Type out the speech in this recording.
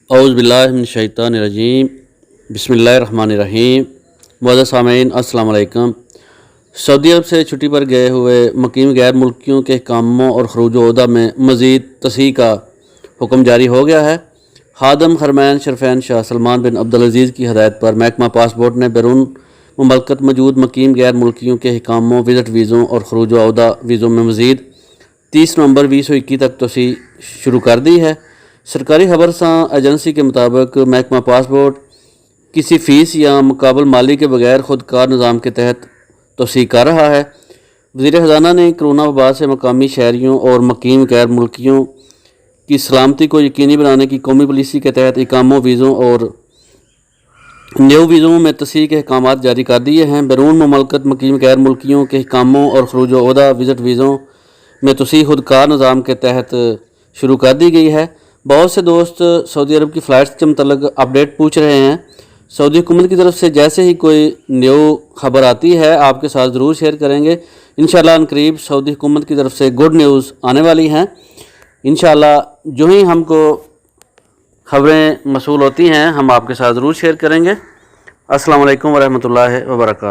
औज़ु बिल्लाहि मिनश शैतानिर रजीम बिस्मिल्लाहिर रहमानिर रहीम। मुअज़्ज़ज़ सामीन अस्सलामु अलैकुम। सऊदी अरब से छुट्टी पर गए हुए मुकीम गैर मुल्कियों के कामों और खरूज ओहदा में मज़ीद तसीह का हुक्म जारी हो गया है। खादम हरमैन शरफैन शाह सलमान बिन अब्दुल-अज़ीज़ की हदायत पर महकमा पासपोर्ट ने बैरून मुमलकत मौजूद मुकीम गैर मुल्कियों के हिकामों, विज़िट वीज़ों और खरूज ओहदा वीज़ों में मज़ीद 30 नवंबर 2021 तक तोसी शुरू कर दी है। सरकारी खबरसां एजेंसी के मुताबिक महकमा पासपोर्ट किसी फ़ीस या मुकाबल माली के बगैर खुदकार निज़ाम के तहत तोसी कर रहा है। वज़ीर ख़ज़ाना ने कोरोना वबा से मकामी शहरियों और मुकीम गैर मुल्कियों की सलामती को यकीनी बनाने की कौमी पॉलिसी के तहत इकामों, वीज़ों और न्यू वीज़ों में तसीह के अहकाम जारी कर दिए हैं। बैरून मुमलकत मुकीम गैर मुल्कियों के हिकामों और खरूज ओहदा विज़िट वीज़ों में तसीह खुदकार निज़ाम के तहत शुरू कर दी गई है। बहुत से दोस्त सऊदी अरब की फ़्लाइट्स के मतलब अपडेट पूछ रहे हैं। सऊदी हुकूमत की तरफ से जैसे ही कोई न्यू खबर आती है आपके साथ ज़रूर शेयर करेंगे। इंशाअल्लाह अनकरीब सऊदी हुकूमत की तरफ से गुड न्यूज़ आने वाली हैं। इंशाअल्लाह जो ही हमको खबरें मसूल होती हैं हम आपके साथ ज़रूर शेयर करेंगे। अस्सलामु अलैकुम वरहमतुल्लाहि वबरकातुहू।